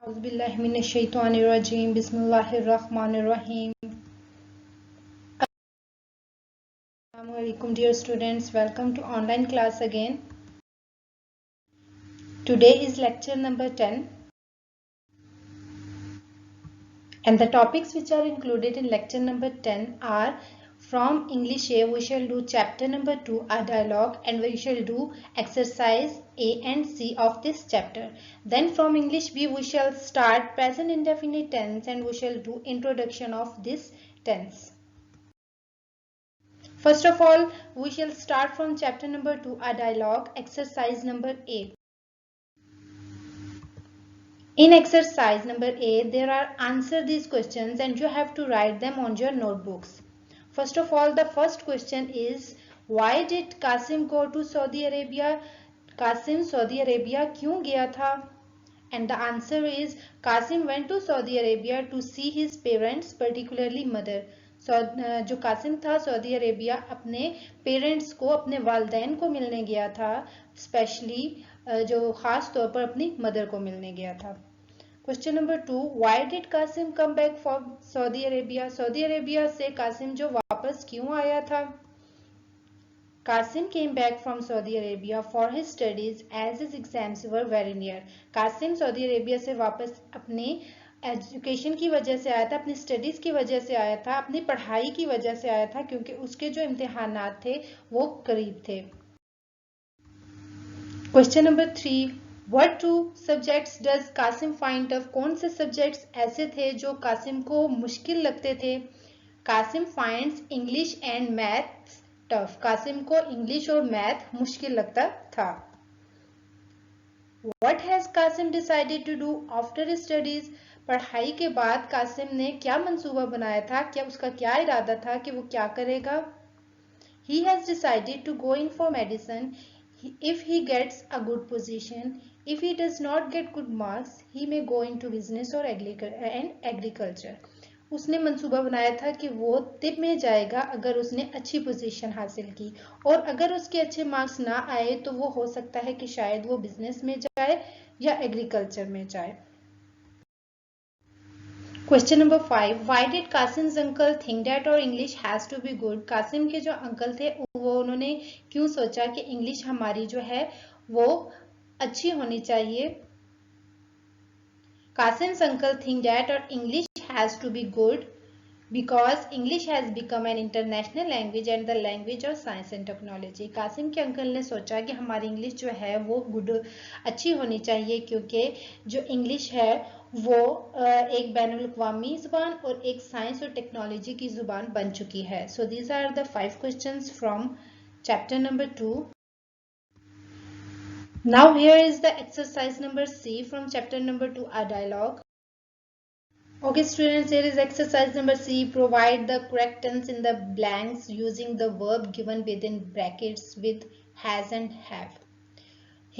Auzubillahiminash-shaytanir-rajim. Bismillahir-rahmanir-rahim. Assalamu alaikum dear students. Welcome to online class again. Today is lecture number 10 and the topics which are included in lecture number 10 are from English A we shall do chapter number 2 a dialogue and we shall do exercise A and C of this chapter. Then from English B we shall start present indefinite tense and we shall do introduction of this tense. First of all, we shall start from chapter number 2, a dialogue, exercise number A. In exercise number A, there are answer these questions and you have to write them on your notebooks. First of all, the first question is, why did Qasim go to Saudi Arabia? Qasim Saudi Arabia क्यों गया था? And the answer is, Qasim went to Saudi Arabia to see his parents, particularly mother. जो कासिम था Saudi Arabia अपने parents को अपने वालदैन को मिलने गया था स्पेशली जो खास तौर पर अपनी मदर को मिलने गया था. Question number 2, why did Kasim come back from Saudi Arabia? Saudi Arabia से कासिम जो वापस क्यों आया था? Qasim came back from Saudi Arabia for his studies as his exams were very near. Qasim Saudi Arabia से वापस अपने एजुकेशन की वजह से आया था, अपनी स्टडीज की वजह से आया था, अपनी पढ़ाई की वजह से आया था क्योंकि उसके जो इम्तिहानात थे वो करीब थे. Question number 3, What two subjects does Qasim find tough? कौन से सब्जेक्ट्स ऐसे थे जो कासिम को मुश्किल लगते थे? Qasim finds English and maths tough. Qasim को इंग्लिश और मैथ मुश्किल लगता था. What has Qasim decided to do after his studies? पढ़ाई के बाद कासिम ने क्या मंसूबा बनाया था? क्या उसका क्या इरादा था कि वो क्या करेगा? He has decided to go in for medicine. If he gets a good position, if he does not get good marks, he may go into business or agriculture. उसने मंसूबा बनाया था कि वो तिब में जाएगा अगर उसने अच्छी पोजीशन हासिल की और अगर उसके अच्छे मार्क्स ना आए तो वो हो सकता है कि शायद वो बिजनेस में जाए या एग्रीकल्चर में जाए. Question number 5, why did Kasim's uncle think that our English has to be good? Kasim के जो अंकल थे वो उन्होंने क्यों सोचा कि इंग्लिश हमारी जो है वो अच्छी होनी चाहिए? Qasim's uncle think that our English has to be good because English has become an international language and the language of science and technology. Qasim के अंकल ने सोचा कि हमारी इंग्लिश जो है वो गुड अच्छी होनी चाहिए क्योंकि जो इंग्लिश है वो एक बैनुल अक़वामी ज़ुबान और एक साइंस और टेक्नोलॉजी की ज़ुबान बन चुकी है. So these are the 5 questions from chapter number 2. Now here is the exercise number C from chapter number 2, a dialogue. Okay students, here is exercise number C. Provide the correct tense in the blanks using the verb given within brackets with has and have.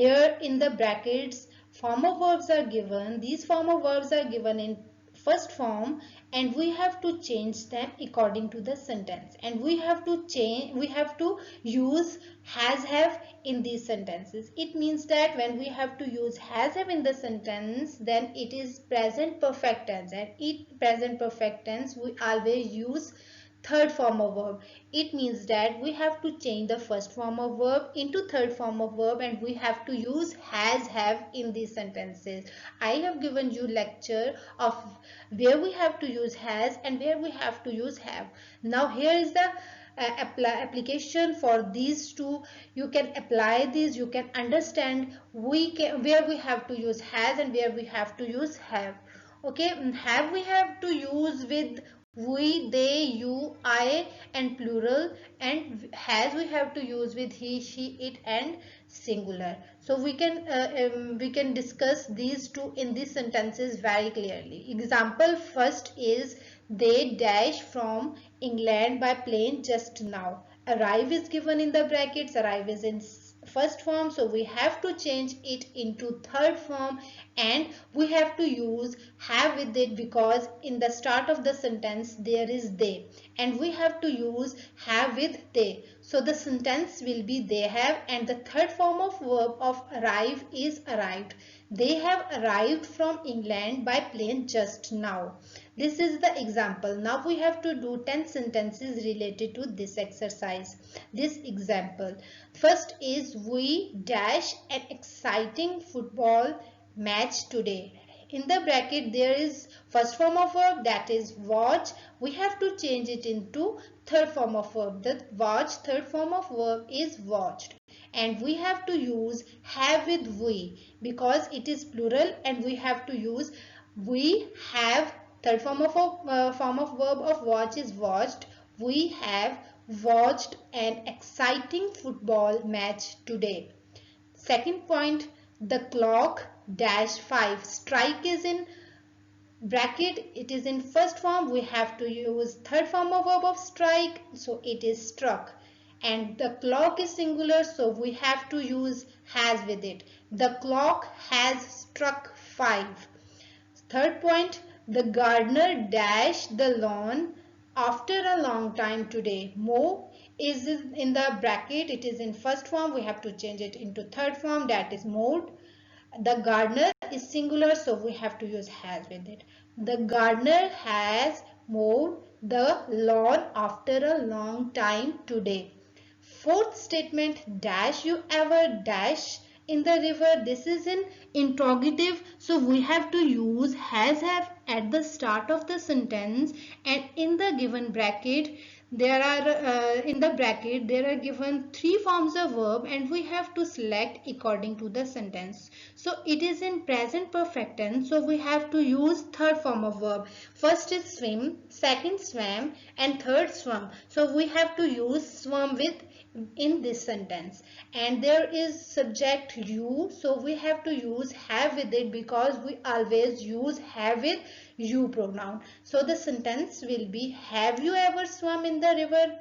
Here in the brackets, former verbs are given. These former verbs are given in first form and we have to change them according to the sentence, and we have to use has have in these sentences. It means that when we have to use has have in the sentence, then it is present perfect tense, and in present perfect tense we always use third form of verb. It means that we have to change the first form of verb into third form of verb and we have to use has have in these sentences. I have given you lecture of where we have to use has and where we have to use have. Now here is the application for these two. You can apply these, you can understand where we have to use has and where we have to use have. Okay, have we have to use with we, they, you, I and plural, and has we have to use with he, she, it and singular. So we can discuss these two in these sentences very clearly. Example first is they dash from England by plane just now. Arrive is given in the brackets. Arrive is in first form, so we have to change it into third form, and we have to use have with it because in the start of the sentence there is they, and we have to use have with they. So the sentence will be they have, and the third form of verb of arrive is arrived. They have arrived from England by plane just now. This is the example. Now we have to do 10 sentences related to this exercise. This example. First is we dash an exciting football match today. In the bracket there is first form of verb, that is watch. We have to change it into third form of verb. The watch third form of verb is watched, and we have to use have with we because it is plural, and we have to use we have. Third form of verb of watch is watched. We have watched an exciting football match today. Second point, the clock dash 5. Strike is in bracket, it is in first form. We have to use third form of verb of strike, so it is struck. And the clock is singular, so we have to use has with it. The clock has struck 5. Third point, the gardener dashed the lawn after a long time today. Mow is in the bracket, it is in first form. We have to change it into third form, that is mowed. The gardener is singular, so we have to use has with it. The gardener has mowed the lawn after a long time today. Fourth statement, dash you ever dash in the river. This is an interrogative, so we have to use has have at the start of the sentence, and in the given bracket there are given three forms of verb, and we have to select according to the sentence. So it is in present perfect tense, so we have to use third form of verb. First is swim, second swam, and third swum. So we have to use swum with in this sentence, and there is subject you, so we have to use have with it because we always use have with you pronoun. So the sentence will be, have you ever swum in the river?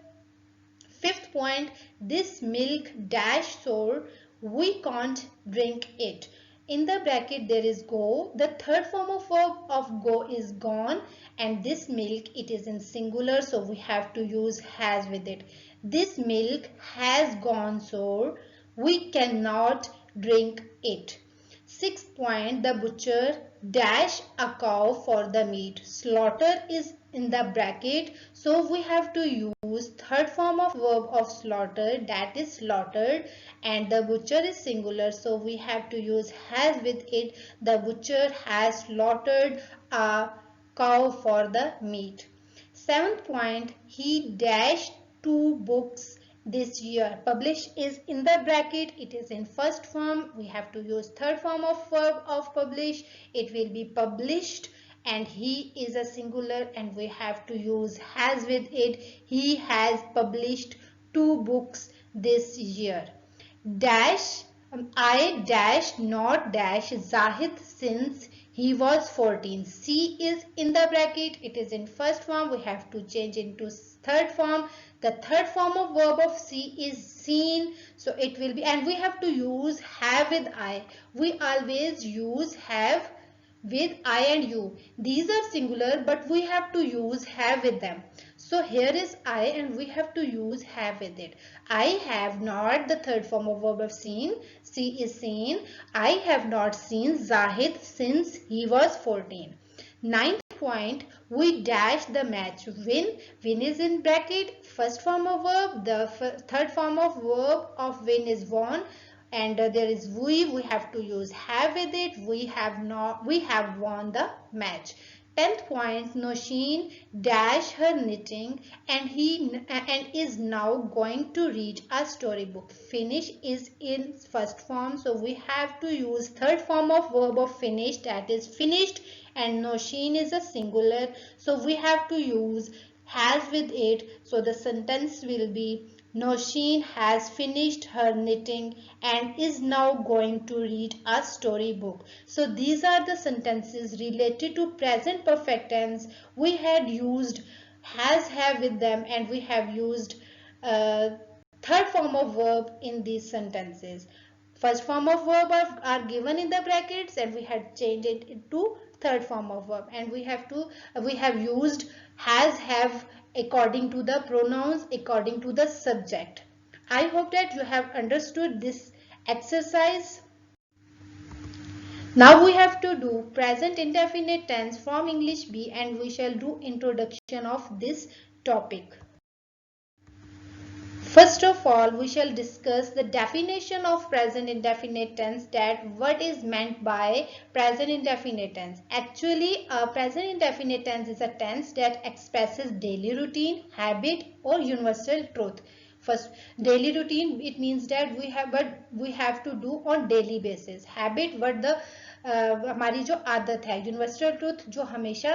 Fifth point, this milk dash sour, we can't drink it. In the bracket there is go. The third form of verb of go is gone, and this milk, it is in singular, so we have to use has with it. This milk has gone sour, we cannot drink it. Sixth point, the butcher dash a cow for the meat. Slaughter is in the bracket, so we have to use third form of verb of slaughter, that is slaughtered, and the butcher is singular, so we have to use has with it. The butcher has slaughtered a cow for the meat. Seventh point, he dashed 2 books this year. Publish is in the bracket, it is in first form. We have to use third form of verb of publish. It will be published, and he is a singular, and we have to use has with it. He has published 2 books this year. Dash, I dash not dash Zahid since he was 14. See is in the bracket, it is in first form. We have to change into third form. The third form of verb of see is seen, so it will be, and we have to use have with I. We always use have with I and you. These are singular, but we have to use have with them. So here is I, and we have to use have with it. I have not, the third form of verb of seen. See is seen. I have not seen Zahid since he was 14. Ninth point, we dash the match. Win. Win is in bracket. First form of verb. The third form of verb of win is won. And there is we have to use have with it. We have won the match. 10th point, Nosheen dash her knitting, and is now going to read a storybook. Finish is in first form, so we have to use third form of verb of finish, that is finished, and Nosheen is a singular, so we have to use has with it. So the sentence will be, Nosheen has finished her knitting and is now going to read a storybook. So these are the sentences related to present perfect tense. We had used has have with them, and we have used third form of verb in these sentences. First form of verb are given in the brackets and we had changed it into third form of verb, and we have used has, have according to the pronouns, according to the subject. I hope that you have understood this exercise. Now we have to do present indefinite tense from English B, and we shall do introduction of this topic. First of all, we shall discuss the definition of present indefinite tense, that what is meant by present indefinite tense. Actually, a present indefinite tense is a tense that expresses daily routine, habit or universal truth. First, daily routine, it means that we have to do on daily basis. Habit, what the हमारी जो आदत है. Universal truth, जो हमेशा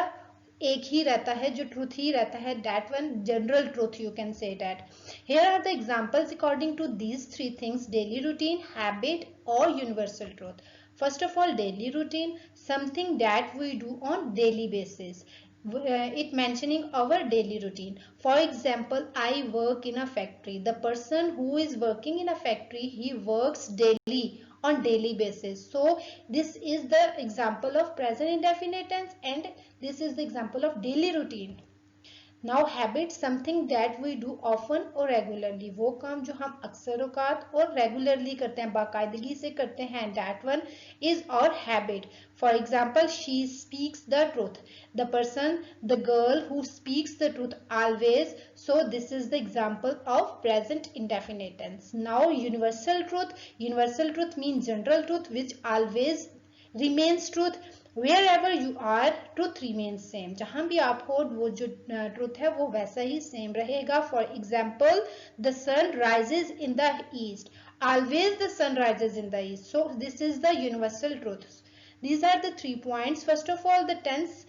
एक ही रहता है, जो ट्रूथ ही रहता है, that one general truth you can say that. Here are the examples according to these three things: daily routine, habit or universal truth. First of all, daily routine, something that we do on daily basis. It mentioning our daily routine. For example, I work in a factory. The person who is working in a factory, he works daily, on daily basis. So this is the example of present indefinite tense, and this is the example of daily routine. Now habit, something that we do often or regularly, वो काम जो हम अक्सर औकात और regularly करते हैं, बाकायदगी से करते हैं, that one is our habit. For example, she speaks the truth. The person, the girl who speaks the truth always. So this is the example of present indefinite tense. Now universal truth. Universal truth mean general truth which always remains truth. Wherever you are, truth remains same. जहां भी आप हो, वो जो truth है वो वैसा ही same रहेगा. For example, the sun rises in the east. Always the sun rises in the east. So this is the universal truth. These are the 3 points. First of all, the tense.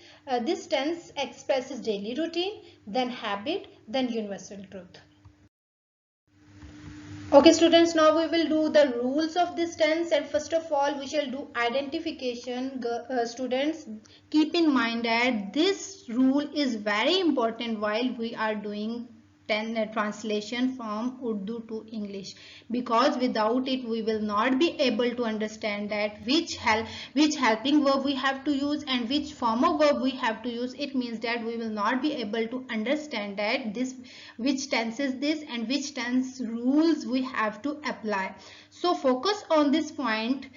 This tense expresses daily routine, then habit, then universal truth. Okay students, now we will do the rules of this tense, and first of all we shall do identification. Students, keep in mind that this rule is very important while we are doing translation from Urdu to English, because without it we will not be able to understand that which helping verb we have to use and which form of verb we have to use. It means that we will not be able to understand that this which tense is this and which tense rules we have to apply. So focus on this point.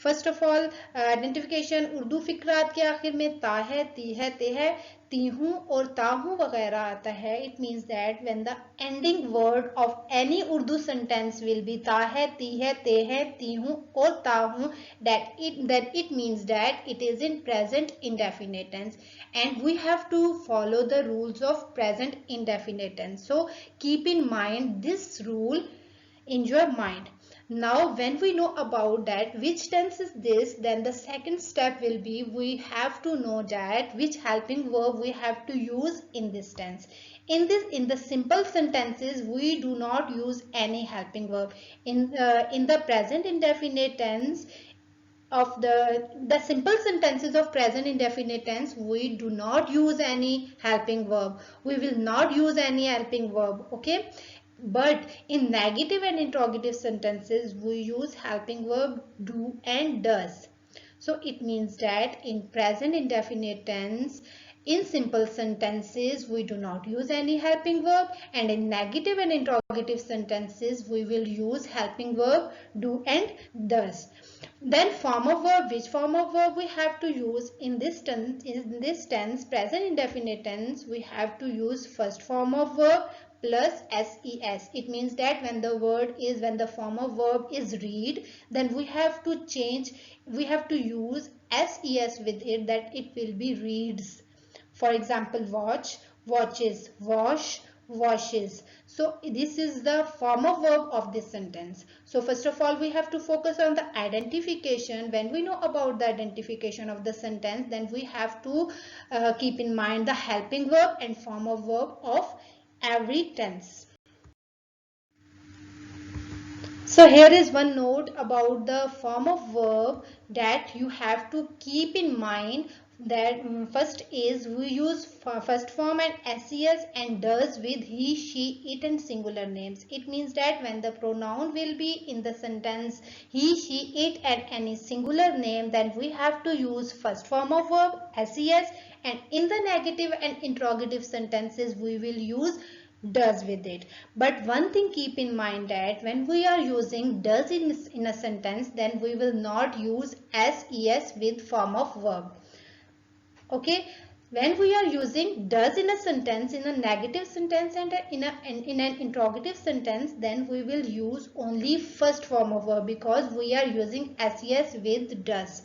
First of all, identification. Urdu फिक्रात के आखिर में ता है, ती है, ते है, ती हूँ और ताहूँ वगैरह आता है. It means that when the ending word of any Urdu sentence will be ता है, ती है, ते है, ती हूँ और ताहूँ, that it means that it is in present indefinite tense, and we have to follow the rules of present indefinite tense. So keep in mind this rule in your mind. Now when we know about that which tense is this, then the second step will be we have to know that which helping verb we have to use in this tense. In the simple sentences we do not use any helping verb. In the present indefinite tense of the simple sentences of present indefinite tense, we do not use any helping verb. We will not use any helping verb. Okay. But in negative and interrogative sentences, we use helping verb do and does. So it means that in present indefinite tense, in simple sentences, we do not use any helping verb, and in negative and interrogative sentences, we will use helping verb do and does. Then form of verb, which form of verb we have to use in this tense, present indefinite tense, we have to use first form of verb plus ses. It means that when the form of verb is read, then we have to use ses with it, that it will be reads. For example, watch, watches, wash, washes. So this is the form of verb of this sentence. So first of all we have to focus on the identification. When we know about the identification of the sentence, then we have to keep in mind the helping verb and form of verb of every tense. So here is one note about the form of verb that you have to keep in mind, that first is we use first form and ses and does with he, she, it and singular names. It means that when the pronoun will be in the sentence he, she, it and any singular name, then we have to use first form of verb ses, and in the negative and interrogative sentences we will use does with it. But one thing keep in mind, that when we are using does in a sentence, then we will not use ses with form of verb. Okay, when we are using does in a sentence, in a negative sentence and in an interrogative sentence, then we will use only first form of verb, because we are using ses with does.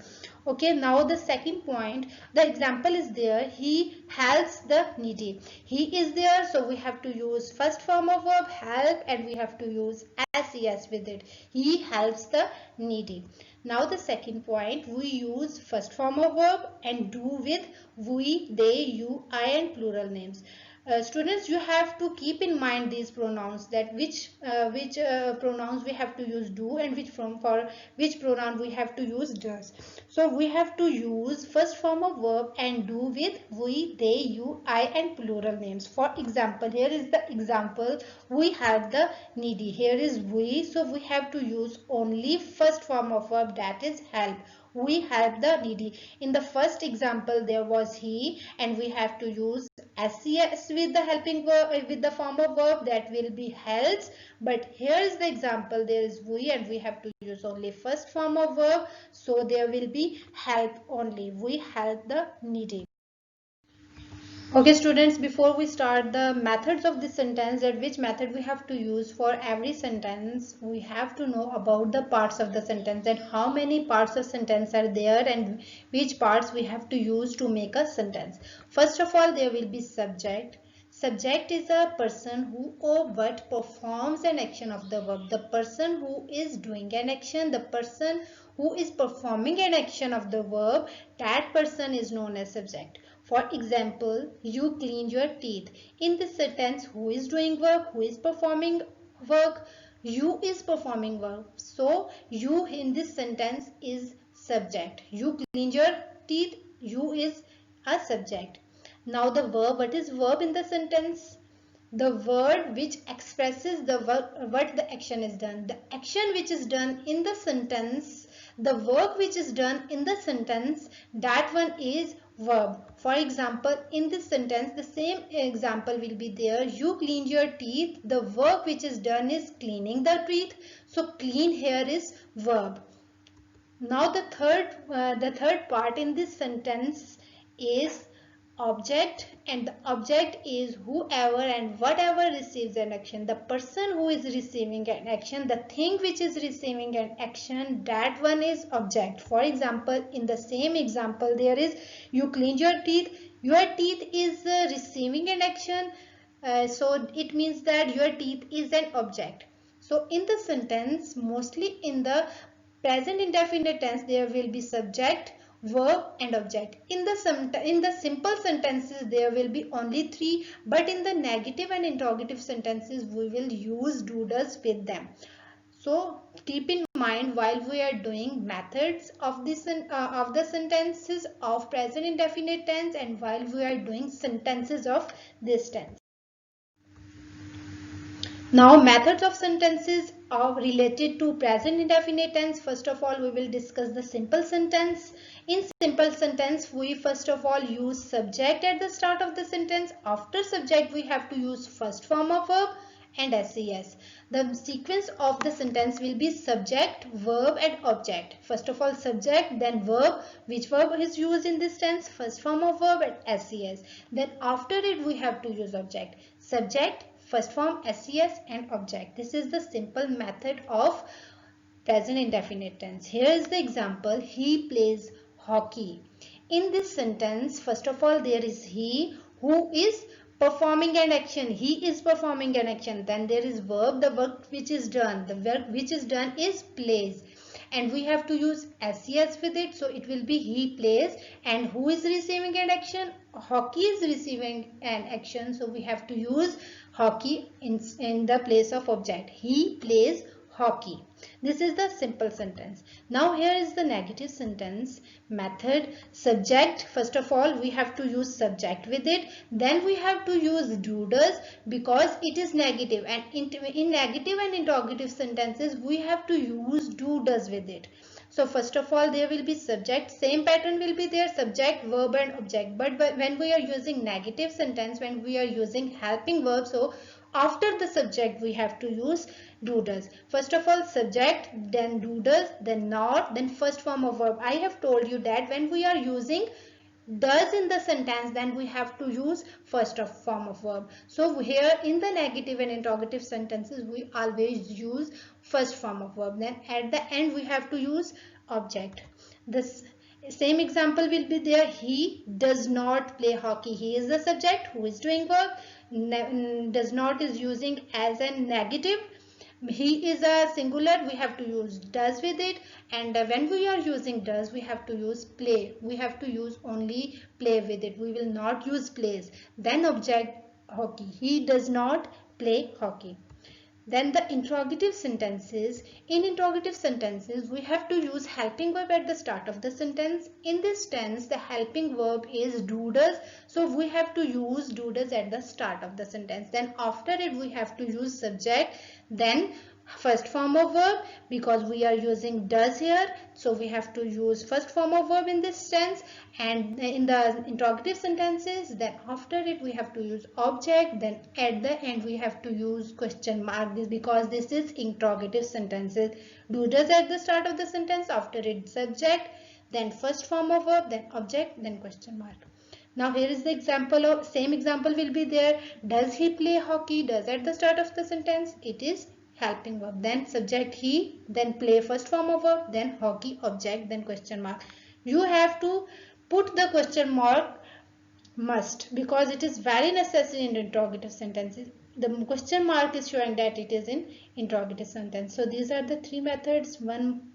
Okay, now the second point, the example is there, he helps the needy. He is there, so we have to use first form of verb help, and we have to use ses with it. He helps the needy. Now the second point, we use first form of verb and do with we, they, you, I and plural names. Students, you have to keep in mind these pronouns, that which pronouns we have to use do, and for which pronoun we have to use does. So we have to use first form of verb and do with we, they, you, I and plural names. For example, here is the example, we have the needy. Here is we, so we have to use only first form of verb, that is help. We help the needy. In the first example there was he, and we have to use ses with the helping verb, with the form of verb, that will be helps. But here is the example, there is we and we have to use only first form of verb, so there will be help only. We help the needy. Okay students, before we start the methods of this sentence, that which method we have to use for every sentence, we have to know about the parts of the sentence, and how many parts of sentence are there and which parts we have to use to make a sentence. First of all, there will be subject. Subject is a person who or what performs an action of the verb. The person who is doing an action, the person who is performing an action of the verb, that person is known as subject. For example, you clean your teeth. In this sentence, who is doing work? Who is performing work? You is performing work. So, you in this sentence is subject. You clean your teeth. You is a subject. Now the verb. What is verb in the sentence? The word which expresses the what the action is done. The action which is done in the sentence, the work which is done in the sentence, that one is verb. For example, in this sentence, the same example will be there. You clean your teeth. The work which is done is cleaning the teeth. So clean here is verb. Now the third part in this sentence is object, and the object is whoever and whatever receives an action. The person who is receiving an action, the thing which is receiving an action, that one is object. For example, in the same example there is you clean your teeth. Your teeth is receiving an action, so it means that your teeth is an object. So in the sentence, mostly in the present indefinite tense, there will be subject, verb and object. In the simple sentences there will be only three, but in the negative and interrogative sentences we will use do does with them. So keep in mind while we are doing methods of this of the sentences of present indefinite tense, and while we are doing sentences of this tense. Now methods of sentences are related to present indefinite tense. First of all, we will discuss the simple sentence. In simple sentence, we first of all use subject at the start of the sentence. After subject, we have to use first form of verb and ses. The sequence of the sentence will be subject, verb and object. First of all subject, then verb. Which verb is used in this tense? First form of verb and ses. Then after it we have to use object. Subject, first form, ses and object. This is the simple method of present indefinite tense. Here is the example. He plays hockey. In this sentence, first of all, there is he who is performing an action. He is performing an action. Then there is verb, the work which is done. The work which is done is plays. And we have to use ses with it. So it will be he plays. And who is receiving an action? Hockey is receiving an action. So we have to use hockey in the place of object. He plays hockey. This is the simple sentence. Now here is the negative sentence method. Subject, first of all we have to use subject with it, then we have to use do does because it is negative, and in negative and interrogative sentences we have to use do does with it. So first of all there will be subject, same pattern will be there, subject, verb and object. But when we are using negative sentence, when we are using helping verb, so after the subject we have to use do does. First of all subject, then do does, then not, then first form of verb. I have told you that when we are using does in the sentence, then we have to use first of form of verb. So here in the negative and interrogative sentences we always use first form of verb. Then at the end we have to use object. This same example will be there. He does not play hockey. He is the subject who is doing work. Does not is using as a negative. He is a singular, we have to use does with it, and when we are using does we have to use play. We have to use only play with it. We will not use plays. Then object, hockey. He does not play hockey. Then the interrogative sentences. In interrogative sentences, we have to use helping verb at the start of the sentence. In this tense, the helping verb is do does. So we have to use do does at the start of the sentence. Then after it, we have to use subject. Then first form of verb, because we are using does here, so we have to use first form of verb in this tense. And in the interrogative sentences, then after it we have to use object, then at the end we have to use question mark, this because this is interrogative sentences. Do does at the start of the sentence, after it subject, then first form of verb, then object, then question mark. Now here is the example of same example will be there. Does he play hockey? Does at the start of the sentence, it is helping verb, then subject he, then play first form of verb, then hockey object, then question mark. You have to put the question mark must, because it is very necessary in interrogative sentences. The question mark is showing that it is in interrogative sentence. So these are the three methods. One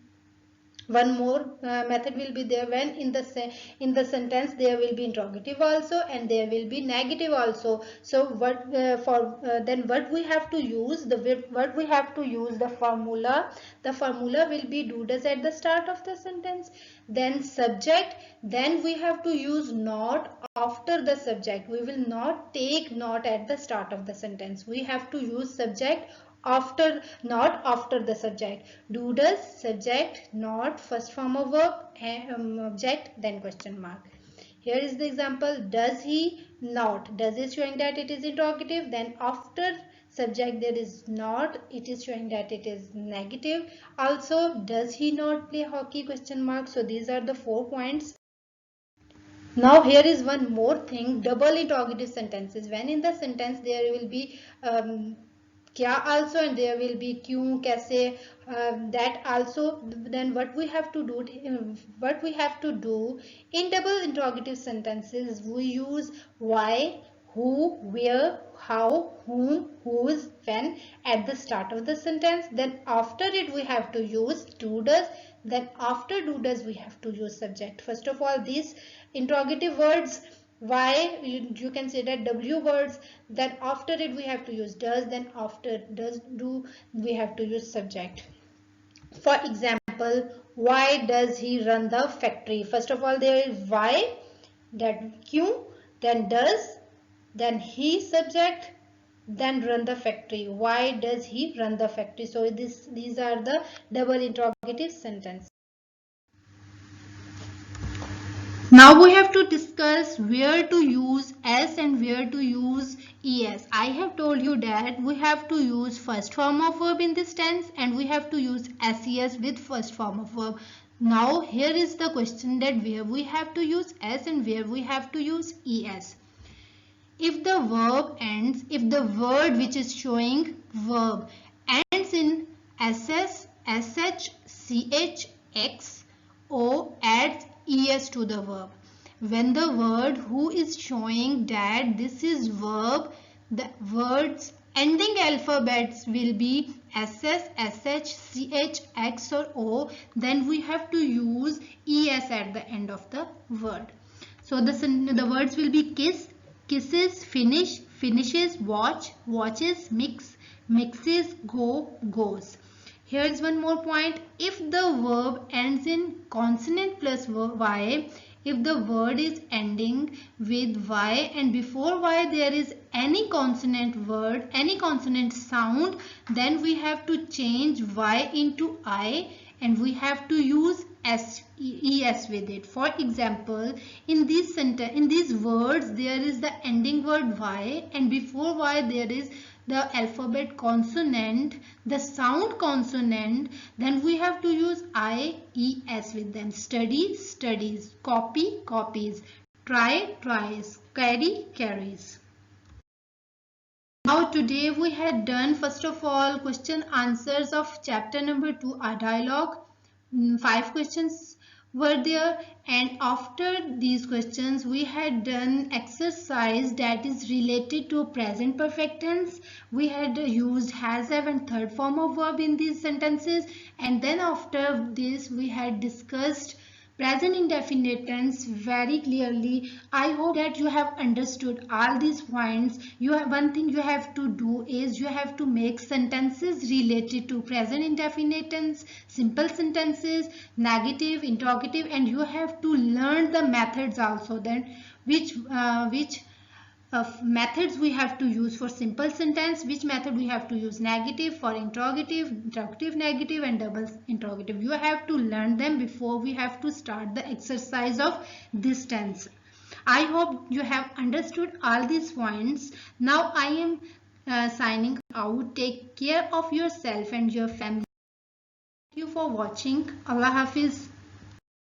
more method will be there when in the sentence there will be interrogative also and there will be negative also. So what then what we have to use, the formula. The formula will be do does at the start of the sentence, then subject, then we have to use not after the subject. We will not take not at the start of the sentence. We have to use subject after, not after the subject. Do does, subject, not, first form of verb, object, then question mark. Here is the example. Does he not? Does is showing that it is interrogative. Then after subject there is not, it is showing that it is negative. Also, does he not play hockey? Question mark. So these are the 4 points. Now here is one more thing, double interrogative sentences. When in the sentence there will be kya also and there will be kyun, kaise, that also. Then what we have to do in double interrogative sentences, we use why, who, where, how, whom, whose, when at the start of the sentence. Then after it we have to use do does. Then after do does we have to use subject. First of all, these interrogative words, why, you can say that W words, then after it we have to use does, then after does do we have to use subject. For example, why does he run the factory? First of all there is why, that kyun, then does, then he subject, then run the factory. Why does he run the factory? So these are the double interrogative sentence. Now we have to discuss where to use S and where to use ES. I have told you that we have to use first form of verb in this tense and we have to use SES with first form of verb. Now here is the question, that where we have to use S and where we have to use ES. If the verb ends, if the word which is showing verb ends in SS, SH, CH, X, O, adds ES to the verb. When the word who is showing that this is verb, the words ending alphabets will be SS, SH, CH, X or O, then we have to use ES at the end of the word. So the words will be kiss, kisses, finish, finishes, watch, watches, mix, mixes, go, goes. Here is one more point. If the verb ends in consonant plus y, if the word is ending with y and before y there is any consonant word, any consonant sound, then we have to change y into I and we have to use es with it. For example, in this sentence, in these words, there is the ending word y and before y there is the alphabet consonant, the sound consonant, then we have to use IES with them. Study, studies, copy, copies, try, tries, carry, carries. Now today we had done first of all question answers of chapter number 2, our dialogue. 5 questions were there, and after these questions we had done exercise that is related to present perfect tense. We had used has, have and third form of verb in these sentences, and then after this we had discussed present indefinite tense very clearly. I hope that you have understood all these points. One thing you have to do is you have to make sentences related to present indefinite tense, simple sentences, negative, interrogative, and you have to learn the methods also, then which methods we have to use for simple sentence, which method we have to use negative for interrogative, interrogative negative, and double interrogative. You have to learn them before we have to start the exercise of this tense. I hope you have understood all these points. Now I am signing out. Take care of yourself and your family. Thank you for watching. Allah Hafiz.